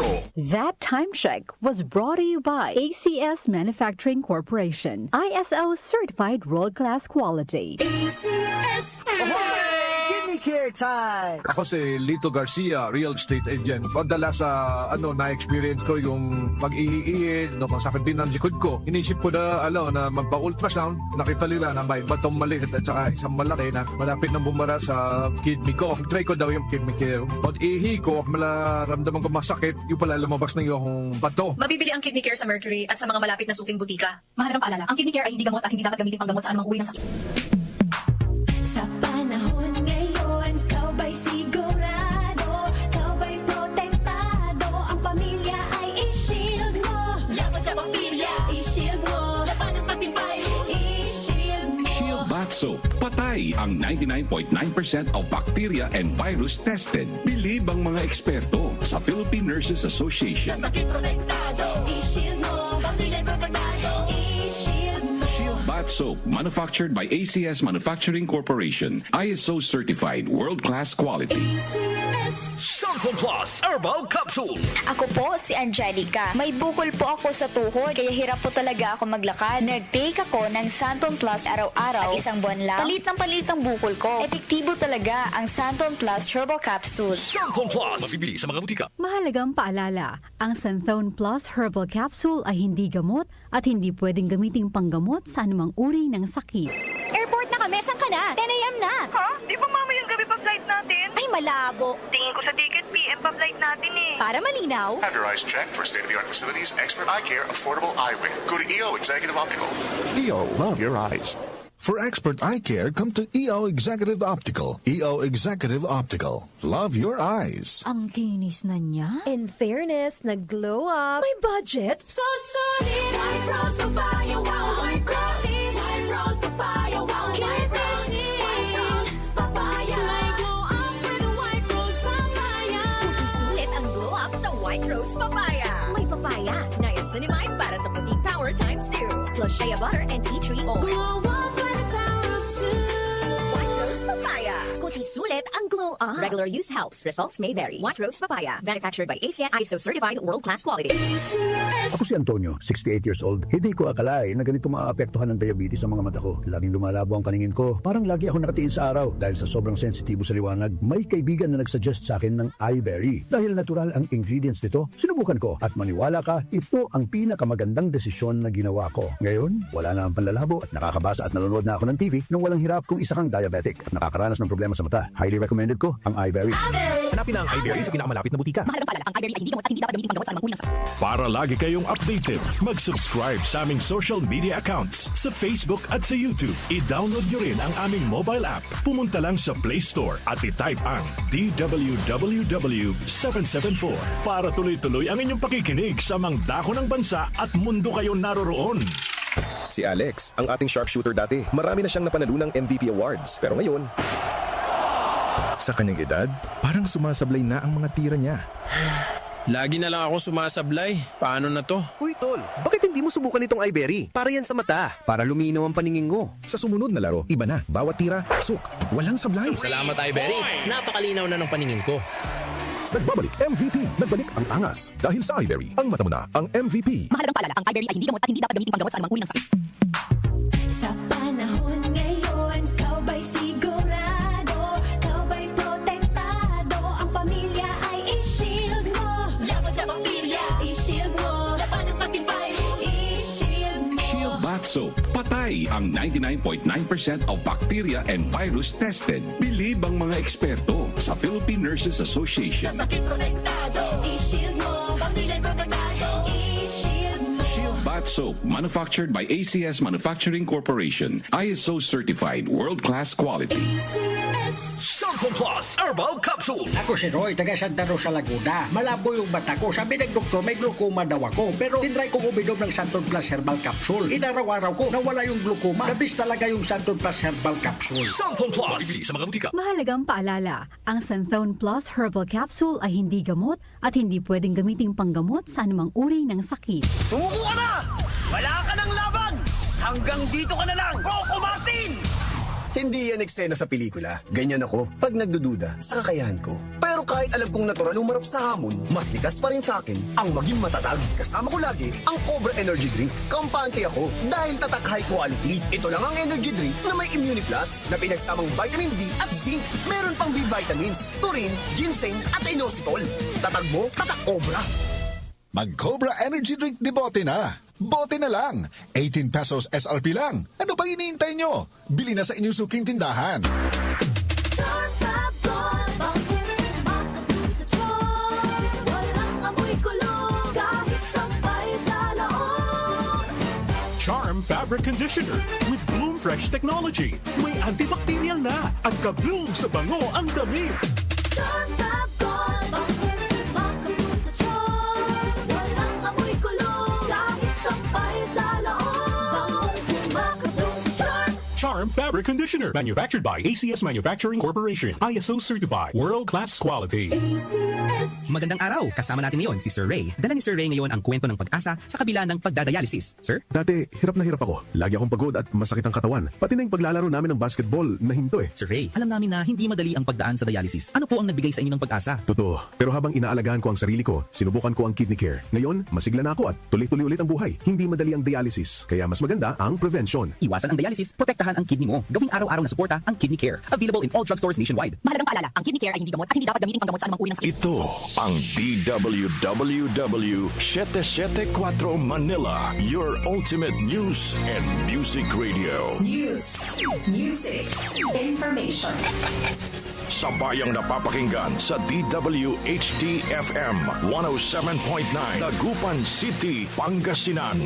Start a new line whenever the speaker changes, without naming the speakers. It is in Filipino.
That time check was brought to you by ACS Manufacturing Corporation, ISO certified world-class quality.
ACS!
Kidney care time!
Ako si Lito Garcia, real estate agent. Padala sa na-experience ko yung pag-iiis, pasakit din ng likod ko. Inisip ko na magpa-ultrasound. Nakita nila na may batong maliit at saka isang malaki na malapit na bumara sa kidney ko. Try ko daw yung kidney care. Pag-ihi ko, malaramdaman ko masakit, yung pala lumabas na yung bato.
Mabibili ang kidney care sa Mercury at sa mga malapit na suking butika. Mahalagang paalala, ang kidney care ay hindi gamot at hindi dapat gamitin panggamot sa anumang uri ng sakit.
Sa panahon ngayon, kau ba'y sigurado? Kau ba'y protektado? Ang pamilya ay i-shield mo. Laban sa bakterya, i-shield mo. Laban ng pati virus, i-shield mo.
Shield Bath Soap. Patay ang 99.9% of bacteria and virus tested. Bilib ang mga eksperto sa Philippine Nurses Association.
Sa sakit protektado, i-shield mo. Pamilya protektado, i-shield mo.
Shield Bath Soap, manufactured by ACS Manufacturing Corporation. ISO certified world-class quality.
ACS.
Santon Plus Herbal Capsule.
Ako po si Angelica. May bukol po ako sa tuhod, kaya hirap po talaga ako maglakad. Nag-take ako ng Santon Plus araw-araw at isang buwan lang. Palit ang bukol ko. Epektibo talaga ang Santon Plus Herbal Capsule.
Santon Plus. Mabibili sa mga butika.
Mahalagang paalala, ang Santhone Plus Herbal Capsule ay hindi gamot at hindi pwedeng gamiting panggamot sa anumang uri ng sakit.
Airport na kami, saan ka na? 10 a.m. na.
Ha? Di ba mamayang gabi pa flight natin?
Ay, malabo.
Tingin ko sa ticket, PM pa flight natin eh.
Para malinaw,
Have your eyes checked for state-of-the-art facilities, expert eye care, affordable eyewear. Go to EO Executive Optical.
EO, love your eyes. For expert eye care, come to EO Executive Optical. EO Executive Optical. Love your eyes.
ang kinis na niya. In fairness, nag-glow up. May budget. So solid. White Rose Papaya, wow. White Rose. White Rose Papaya, wow. White Rose. White Rose Papaya. May glow up with the White Rose Papaya. Sulit ang glow up sa White Rose Papaya. May papaya, niacinamide para sa puting power times 2. Plus shea butter and tea tree oil. Glow up with the power of 2. White Rose Papaya. Kuti sulit ang glow up. Regular use helps. Results may vary. White Rose Papaya. Manufactured by ACS ISO certified world-class quality.
Ako si Antonio, 68 years old. Hindi ko akalain na ganito maaapektuhan ng diabetes sa mga mata ko. Laging lumalabo ang paningin ko. Parang lagi ako nakatiin sa araw dahil sa sobrang sensitibo sa liwanag. May kaibigan na nagsuggest sa akin ng iBerry. Dahil natural ang ingredients nito, sinubukan ko. At maniwala ka, ito ang pinakamagandang desisyon na ginawa ko. Ngayon, wala na ang panlalabo at nakakabasa at nanonood na ako ng TV nang walang hirap kung isa kang diabetic at nakakaranas ng problema sa mata. Highly recommended ko ang iBerry.
Hanapin ang iBerry sa pinakamalapit na butika.
Mahalagang paalala, ang iBerry ay hindi gamot at hindi dapat gamitin panggamot sa anumang uri ng sakit.
Para lagi kayong updated, mag-subscribe sa aming social media accounts sa Facebook at sa YouTube. I-download nyo rin ang aming mobile app. Pumunta lang sa Play Store at i-type ang DWWW774 para tuloy-tuloy ang inyong pakikinig sa mga dako ng bansa at mundo kayo naroroon.
Si Alex, ang ating sharpshooter dati. Marami na siyang napanalo ng MVP awards. Pero ngayon,
Sa kanyang edad, parang sumasablay na ang mga tira niya.
Lagi na lang ako sumasablay. Paano na to?
Uy, tol, bakit hindi mo subukan itong iBerry? Para yan sa mata. Para luminaw ang paningin mo.
Sa sumunod na laro, iba na. Bawat tira, pasok. Walang sablay.
Salamat, iBerry. Napakalinaw na ng paningin ko.
Nagbabalik MVP. Nagbalik ang angas. Dahil sa iBerry, ang mata mo na ang MVP.
Mahalagang paalala, ang iBerry ay hindi gamot at hindi dapat gamitin panggamot sa anumang uri ng sakit.
sa panahon ngayon, kau ba'y sigurado? Kau ba'y protektado? Ang pamilya ay i-shield mo. Laban sa bakterya, i-shield mo. Laban ng pati virus, i-shield mo.
Shield Bath Soap. Patay ang 99.9% of bacteria and virus tested. Bilib ang mga eksperto sa Philippine Nurses Association.
Sa sakit protektado, i-shield mo. Pamilya protektado, i-shield mo.
Shield Bath Soap, manufactured by ACS Manufacturing Corporation. ISO certified world-class quality.
Santon Plus Herbal Capsule.
Ako si Roy, taga Santa Rosa, Laguna. Malabo yung mata ko. Sabi ng doktor, may glaucoma daw ako. Pero tinry kong uminom ng Santon Plus Herbal Capsule. Inaraw-araw ko, nawala yung glaucoma. Nabis talaga yung Santon Plus Herbal Capsule.
Santon Plus. Mabibili sa mga butika.
Mahalagang paalala, ang Santhone Plus Herbal Capsule ay hindi gamot at hindi pwedeng gamiting panggamot sa anumang uri ng sakit.
Sumuko ka na! Wala ka ng laban! Hanggang dito ka na lang! Kukumatin!
Hindi yan eksena sa pelikula. Ganyan ako pag nagdududa sa kakayahan ko. Pero kahit alam kong natural umarap sa hamon, mas likas pa rin sa akin ang maging matatag. Kasama ko lagi ang Cobra Energy Drink. Kampante ako dahil tatak high quality. Ito lang ang energy drink na may Immunity Plus na pinagsamang vitamin D at zinc. Meron pang B vitamins, taurine, ginseng at inositol. Tatag mo, tatak Cobra.
Mag-Cobra Energy Drink de bote na. Bote na lang. 18 pesos SRP lang. Ano pang iniintay nyo? Bili na sa inyong suking tindahan.
Charm Fabric Conditioner with Bloom Fresh Technology. May antibacterial na at ka-bloom sa bango ang damit.
Charm Fab Gold, makabloom sa charm. Walang amoy kulong, kahit sampay sa loob. Bangong makabloom sa charm.
Charm Fabric Conditioner. Manufactured by ACS Manufacturing Corporation. ISO certified. World-class quality.
ACS.
Magandang araw. Kasama natin ngayon si Sir Ray. Dala ni Sir Ray ngayon ang kwento ng pag-asa sa kabila ng pagdadialysis. Sir?
Dati, hirap na hirap ako. Lagi akong pagod at masakit ang katawan. Pati na yung paglalaro namin ng basketball na hinto eh.
Sir Ray, alam namin na hindi madali ang pagdaan sa dialysis. Ano po ang nagbigay sa inyo ng pag-asa?
Totoo. Pero habang inaalagaan ko ang sarili ko, sinubukan ko ang kidney care. Ngayon, masigla na ako at tuloy-tuloy ulit ang buhay. Hindi madali ang dialysis. Kaya mas maganda ang prevention.
Iwasan ang dialysis, protektahan ang kidney mo. Gawing araw-araw na suporta ang Kidney Care. Available in all drugstores nationwide.
Mahalagang paalala, ang kidney care ay hindi gamot at hindi dapat gamitin panggamot sa anumang uri ng sakit.
Ito ang DWWW 774 Manila. Your ultimate news and music radio.
News, music, information.
Sabayang napapakinggan sa DWHD-FM 107.9 Dagupan City, Pangasinan.